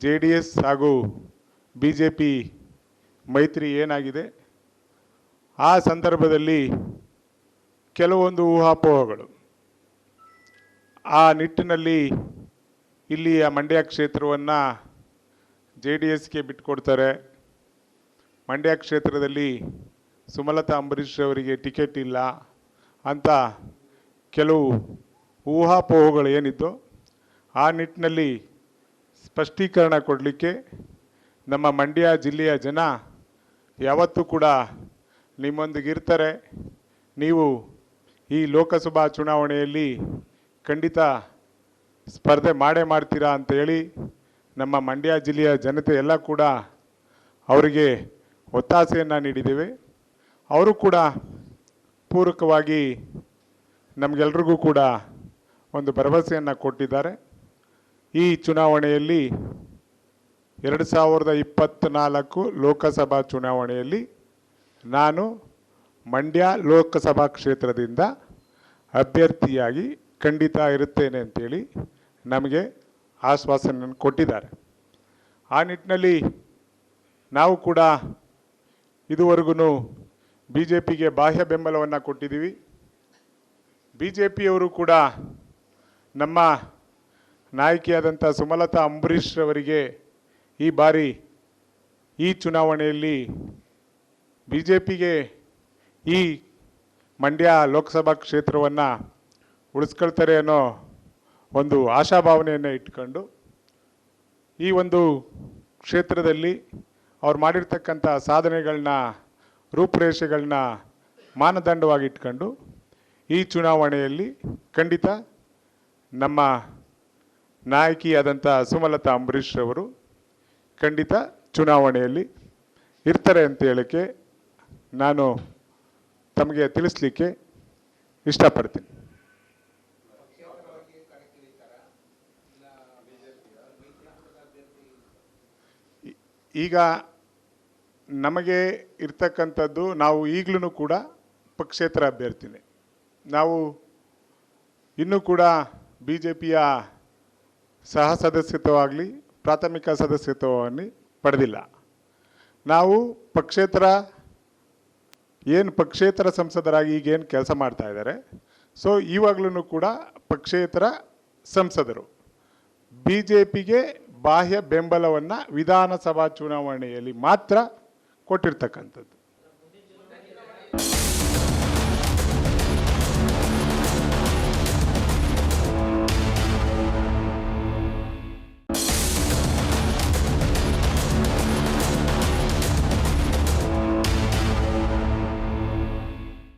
JDS ಹಾಗೂ BJP ಮೈತ್ರಿ ಏನಾಗಿದೆ, ಆ ಸಂದರ್ಭದಲ್ಲಿ ಕೆಲವೊಂದು ಊಹಾಪೋಹಗಳು, ಆ ನಿಟ್ಟಿನಲ್ಲಿ ಇಲ್ಲಿಯ ಮಂಡ್ಯ ಕ್ಷೇತ್ರವನ್ನು JDSಗೆ ಬಿಟ್ಟುಕೊಡ್ತಾರೆ, ಮಂಡ್ಯ ಕ್ಷೇತ್ರದಲ್ಲಿ ಸುಮಲತಾ ಅಂಬರೀಷ್ ಅವರಿಗೆ ಟಿಕೆಟ್ ಇಲ್ಲ ಅಂತ ಕೆಲವು ಊಹಾಪೋಹಗಳು ಏನಿತ್ತು, ಆ ನಿಟ್ಟಿನಲ್ಲಿ ಸ್ಪಷ್ಟೀಕರಣ ಕೊಡಲಿಕ್ಕೆ ನಮ್ಮ ಮಂಡ್ಯ ಜಿಲ್ಲೆಯ ಜನ ಯಾವತ್ತೂ ಕೂಡ ನಿಮ್ಮೊಂದಿಗಿರ್ತಾರೆ. ನೀವು ಈ ಲೋಕಸಭಾ ಚುನಾವಣೆಯಲ್ಲಿ ಖಂಡಿತ ಸ್ಪರ್ಧೆ ಮಾಡೇ ಮಾಡ್ತೀರಾ ಅಂತೇಳಿ ನಮ್ಮ ಮಂಡ್ಯ ಜಿಲ್ಲೆಯ ಜನತೆ ಎಲ್ಲ ಕೂಡ ಅವರಿಗೆ ಒತ್ತಾಸೆಯನ್ನು ನೀಡಿದ್ದೇವೆ. ಅವರು ಕೂಡ ಪೂರಕವಾಗಿ ನಮಗೆಲ್ರಿಗೂ ಕೂಡ ಒಂದು ಭರವಸೆಯನ್ನು ಕೊಟ್ಟಿದ್ದಾರೆ. ಈ ಚುನಾವಣೆಯಲ್ಲಿ 2024 ಲೋಕಸಭಾ ಚುನಾವಣೆಯಲ್ಲಿ ನಾನು ಮಂಡ್ಯ ಲೋಕಸಭಾ ಕ್ಷೇತ್ರದಿಂದ ಅಭ್ಯರ್ಥಿಯಾಗಿ ಖಂಡಿತ ಇರುತ್ತೇನೆ ಅಂತೇಳಿ ನಮಗೆ ಆಶ್ವಾಸನೆಯನ್ನು ಕೊಟ್ಟಿದ್ದಾರೆ. ಆ ನಿಟ್ಟಿನಲ್ಲಿ ನಾವು ಕೂಡ ಇದುವರೆಗೂ BJPಗೆ ಬಾಹ್ಯ ಬೆಂಬಲವನ್ನು ಕೊಟ್ಟಿದ್ದೀವಿ. BJPಯವರು ಕೂಡ ನಮ್ಮ ನಾಯಕಿಯಾದಂಥ ಸುಮಲತಾ ಅಂಬರೀಷ್ ಅವರಿಗೆ ಈ ಬಾರಿ ಈ ಚುನಾವಣೆಯಲ್ಲಿ BJPಗೆ ಈ ಮಂಡ್ಯ ಲೋಕಸಭಾ ಕ್ಷೇತ್ರವನ್ನು ಉಳಿಸ್ಕೊಳ್ತಾರೆ ಅನ್ನೋ ಒಂದು ಆಶಾಭಾವನೆಯನ್ನು ಇಟ್ಕೊಂಡು ಈ ಒಂದು ಕ್ಷೇತ್ರದಲ್ಲಿ ಅವ್ರು ಮಾಡಿರ್ತಕ್ಕಂಥ ಸಾಧನೆಗಳನ್ನ, ರೂಪುರೇಷೆಗಳನ್ನ ಮಾನದಂಡವಾಗಿ ಇಟ್ಕೊಂಡು ಈ ಚುನಾವಣೆಯಲ್ಲಿ ಖಂಡಿತ ನಮ್ಮ ನಾಯಕಿಯಾದಂಥ ಸುಮಲತಾ ಅಂಬರೀಷ್ ಅವರು ಖಂಡಿತ ಚುನಾವಣೆಯಲ್ಲಿ ಇರ್ತಾರೆ ಅಂತ ಹೇಳೋಕ್ಕೆ ನಾನು ತಮಗೆ ತಿಳಿಸ್ಲಿಕ್ಕೆ ಇಷ್ಟಪಡ್ತೀನಿ. ಈಗ ನಮಗೆ ಇರ್ತಕ್ಕಂಥದ್ದು, ನಾವು ಈಗಲೂ ಕೂಡ ಪಕ್ಷೇತರ ಅಭ್ಯರ್ಥಿನೇ. ನಾವು ಇನ್ನೂ ಕೂಡ BJPಯ ಸಹ ಸದಸ್ಯತ್ವವಾಗಲಿ ಪ್ರಾಥಮಿಕ ಸದಸ್ಯತ್ವವನ್ನು ಪಡೆದಿಲ್ಲ. ನಾವು ಪಕ್ಷೇತರ ಸಂಸದರಾಗಿ ಈಗೇನು ಕೆಲಸ ಮಾಡ್ತಾ ಇದ್ದಾರೆ, ಸೊ ಇವಾಗಲೂ ಕೂಡ ಪಕ್ಷೇತರ ಸಂಸದರು. BJPಗೆ ಬಾಹ್ಯ ಬೆಂಬಲವನ್ನು ವಿಧಾನಸಭಾ ಚುನಾವಣೆಯಲ್ಲಿ ಮಾತ್ರ ಕೊಟ್ಟಿರ್ತಕ್ಕಂಥದ್ದು.